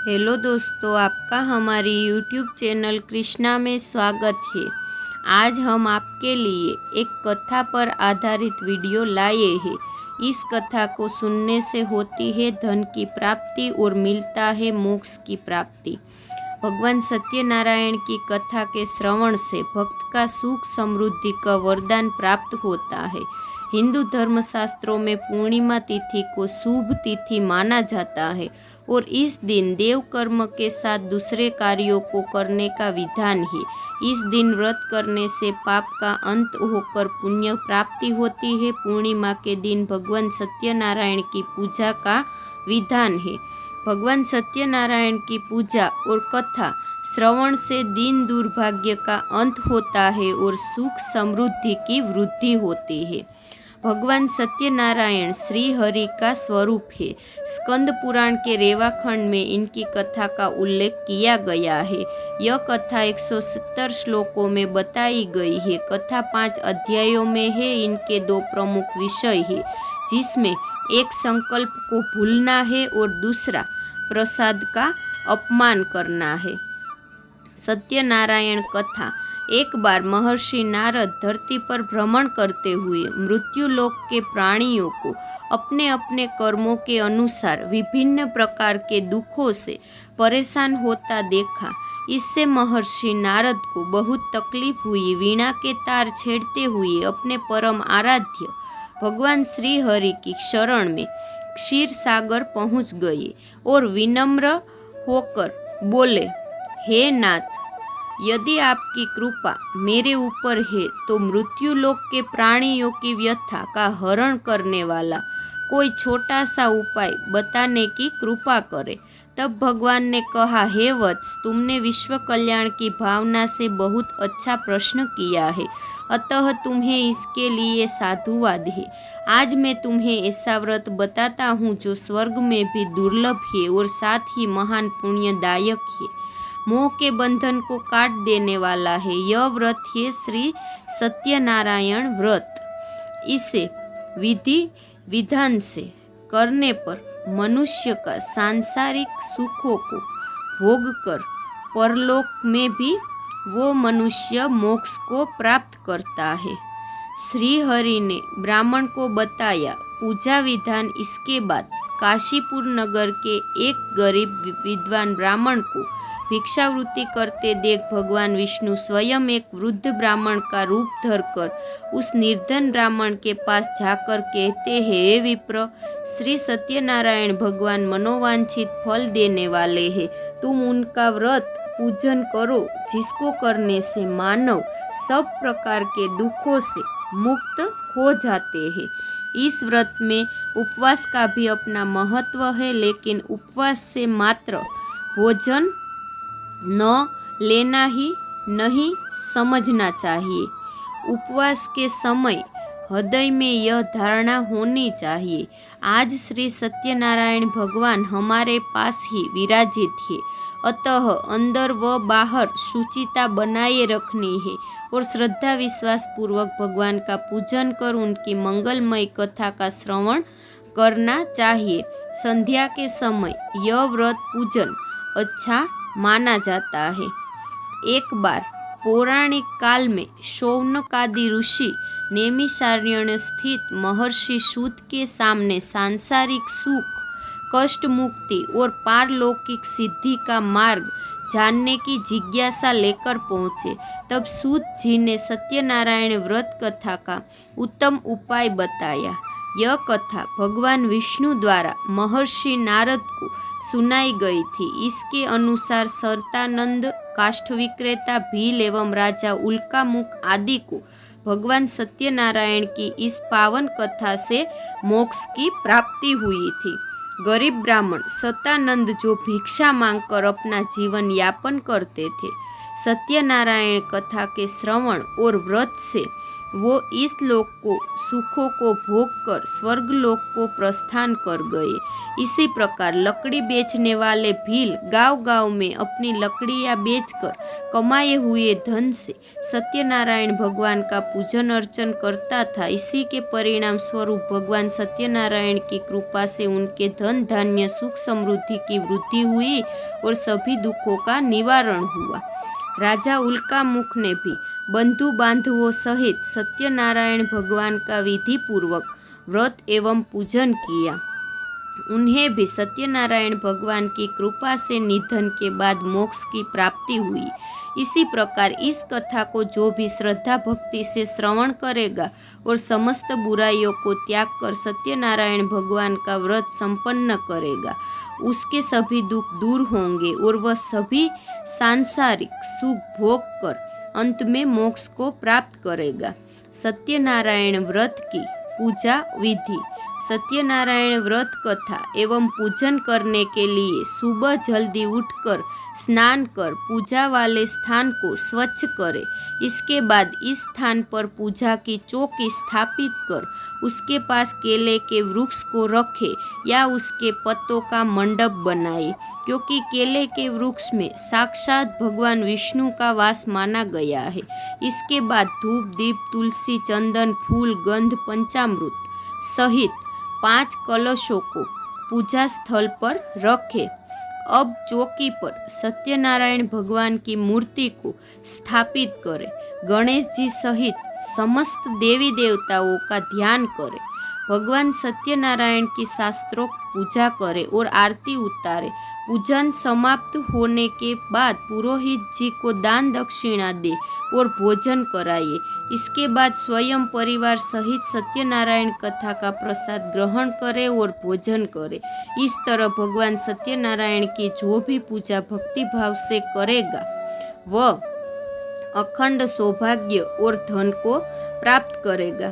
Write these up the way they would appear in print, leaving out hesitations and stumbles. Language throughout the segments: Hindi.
हेलो दोस्तों, आपका हमारी यूट्यूब चैनल कृष्णा में स्वागत है। आज हम आपके लिए एक कथा पर आधारित वीडियो लाए हैं। इस कथा को सुनने से होती है धन की प्राप्ति और मिलता है मोक्ष की प्राप्ति। भगवान सत्यनारायण की कथा के श्रवण से भक्त का सुख समृद्धि का वरदान प्राप्त होता है। हिंदू धर्मशास्त्रों में पूर्णिमा तिथि को शुभ तिथि माना जाता है और इस दिन देव कर्म के साथ दूसरे कार्यों को करने का विधान है। इस दिन व्रत करने से पाप का अंत होकर पुण्य प्राप्ति होती है। पूर्णिमा के दिन भगवान सत्यनारायण की पूजा का विधान है। भगवान सत्यनारायण की पूजा और कथा श्रवण से दीन दुर्भाग्य का अंत होता है और सुख समृद्धि की वृद्धि होती है। भगवान सत्यनारायण श्री हरि का स्वरूप है। स्कंद पुराण के रेवाखंड में इनकी कथा का उल्लेख किया गया है। यह कथा 170 श्लोकों में बताई गई है। कथा 5 अध्यायों में है। इनके 2 प्रमुख विषय है, जिसमें एक संकल्प को भूलना है और दूसरा प्रसाद का अपमान करना है। सत्यनारायण कथा। एक बार महर्षि नारद धरती पर भ्रमण करते हुए मृत्यु लोक के प्राणियों को अपने अपने कर्मों के अनुसार विभिन्न प्रकार के दुखों से परेशान होता देखा। इससे महर्षि नारद को बहुत तकलीफ हुई। वीणा के तार छेड़ते हुए अपने परम आराध्य भगवान श्री हरि की शरण में क्षीर सागर पहुँच गए और विनम्र होकर बोले, हे नाथ, यदि आपकी कृपा मेरे ऊपर है तो मृत्युलोक के प्राणियों की व्यथा का हरण करने वाला कोई छोटा सा उपाय बताने की कृपा करे। तब भगवान ने कहा, हे वत्स, तुमने विश्व कल्याण की भावना से बहुत अच्छा प्रश्न किया है, अतः तुम्हें इसके लिए साधुवाद है। आज मैं तुम्हें ऐसा व्रत बताता हूँ जो स्वर्ग में भी दुर्लभ है और साथ ही महान पुण्यदायक है। मोह के बंधन को काट देने वाला है। यह व्रत है श्री सत्यनारायण व्रत। इसे विधि विधान से करने पर मनुष्य का सांसारिक सुखों को भोग कर परलोक में भी वो मनुष्य मोक्ष को प्राप्त करता है। श्री हरि ने ब्राह्मण को बताया पूजा विधान। इसके बाद काशीपुर नगर के एक गरीब विद्वान ब्राह्मण को भिक्षावृत्ति करते देख भगवान विष्णु स्वयं एक वृद्ध ब्राह्मण का रूप धरकर उस निर्धन ब्राह्मण के पास जाकर कहते हैं, हे विप्र, श्री सत्यनारायण भगवान मनोवांछित फल देने वाले हैं। तुम उनका व्रत पूजन करो, जिसको करने से मानव सब प्रकार के दुखों से मुक्त हो जाते हैं। इस व्रत में उपवास का भी अपना महत्व है, लेकिन उपवास से मात्र भोजन न लेना ही नहीं समझना चाहिए। उपवास के समय हृदय में यह धारणा होनी चाहिए, आज श्री सत्यनारायण भगवान हमारे पास ही विराजित है, अतः अंदर व बाहर शुचिता बनाए रखनी है और श्रद्धा विश्वास पूर्वक भगवान का पूजन कर उनकी मंगलमय कथा का श्रवण करना चाहिए। संध्या के समय यह व्रत पूजन अच्छा माना जाता है। एक बार पौराणिक काल में शौनकादि ऋषि नैमिषारण्य स्थित महर्षि सूत के सामने सांसारिक सुख, कष्ट मुक्ति और पारलौकिक सिद्धि का मार्ग जानने की जिज्ञासा लेकर पहुँचे। तब सूत जी ने सत्यनारायण व्रत कथा का उत्तम उपाय बताया। यह कथा भगवान विष्णु द्वारा महर्षि नारद को सुनाई गई थी। इसके अनुसार सरतानंद, काष्ठ विक्रेता भील एवं राजा उल्कामुख आदि को भगवान सत्यनारायण की इस पावन कथा से मोक्ष की प्राप्ति हुई थी। गरीब ब्राह्मण सतानंद जो भिक्षा मांगकर अपना जीवन यापन करते थे, सत्यनारायण कथा के श्रवण और व्रत से वो इस लोक को सुखों को भोग कर स्वर्गलोक को प्रस्थान कर गए। इसी प्रकार लकड़ी बेचने वाले भील गांव-गांव में अपनी लकड़ियां बेचकर कमाए हुए धन से सत्यनारायण भगवान का पूजन अर्चन करता था। इसी के परिणाम स्वरूप भगवान सत्यनारायण की कृपा से उनके धन धान्य सुख समृद्धि की वृद्धि हुई और सभी दुखों का निवारण हुआ। राजा उल्कामुख ने भी बंधु बांधवों सहित सत्यनारायण भगवान का विधि पूर्वक व्रत एवं पूजन किया। उन्हें भी सत्यनारायण भगवान की कृपा से निधन के बाद मोक्ष की प्राप्ति हुई। इसी प्रकार इस कथा को जो भी श्रद्धा भक्ति से श्रवण करेगा और समस्त बुराइयों को त्याग कर सत्यनारायण भगवान का व्रत संपन्न करेगा, उसके सभी दुख दूर होंगे और वह सभी सांसारिक सुख भोग कर अंत में मोक्ष को प्राप्त करेगा। सत्यनारायण व्रत की पूजा विधि। सत्यनारायण व्रत कथा एवं पूजन करने के लिए सुबह जल्दी उठकर स्नान कर पूजा वाले स्थान को स्वच्छ करें। इसके बाद इस स्थान पर पूजा की चौकी स्थापित कर उसके पास केले के वृक्ष को रखे या उसके पत्तों का मंडप बनाए, क्योंकि केले के वृक्ष में साक्षात भगवान विष्णु का वास माना गया है। इसके बाद धूप दीप तुलसी चंदन फूल गंध पंचामृत सहित 5 कलशों को पूजा स्थल पर रखे। अब चौकी पर सत्यनारायण भगवान की मूर्ति को स्थापित करें। गणेश जी सहित समस्त देवी देवताओं का ध्यान करें। भगवान सत्यनारायण की शास्त्रोक्त पूजा करें और आरती उतारे। पूजन समाप्त होने के बाद पुरोहित जी को दान दक्षिणा दे और भोजन कराइए। इसके बाद स्वयं परिवार सहित सत्यनारायण कथा का प्रसाद ग्रहण करें और भोजन करें। इस तरह भगवान सत्यनारायण की जो भी पूजा भक्ति भाव से करेगा वह अखंड सौभाग्य और धन को प्राप्त करेगा।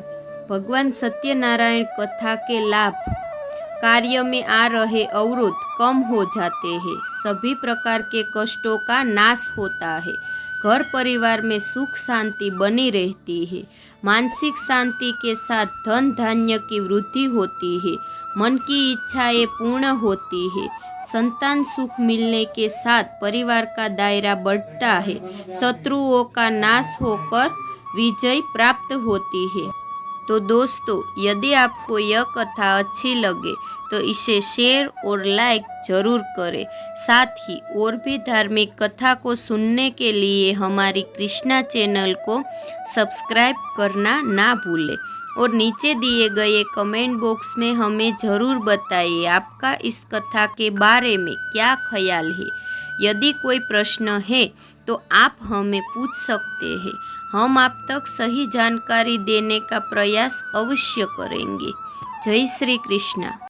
भगवान सत्यनारायण कथा के लाभ। कार्य में आ रहे अवरोध कम हो जाते हैं। सभी प्रकार के कष्टों का नाश होता है। घर परिवार में सुख शांति बनी रहती है। मानसिक शांति के साथ धन धान्य की वृद्धि होती है। मन की इच्छाएं पूर्ण होती है। संतान सुख मिलने के साथ परिवार का दायरा बढ़ता है। शत्रुओं का नाश होकर विजय प्राप्त होती है। तो दोस्तों, यदि आपको यह कथा अच्छी लगे तो इसे शेयर और लाइक जरूर करें। साथ ही और भी धार्मिक कथा को सुनने के लिए हमारी कृष्णा चैनल को सब्सक्राइब करना ना भूलें और नीचे दिए गए कमेंट बॉक्स में हमें ज़रूर बताइए आपका इस कथा के बारे में क्या ख्याल है। यदि कोई प्रश्न है तो आप हमें पूछ सकते हैं। हम आप तक सही जानकारी देने का प्रयास अवश्य करेंगे। जय श्री कृष्ण।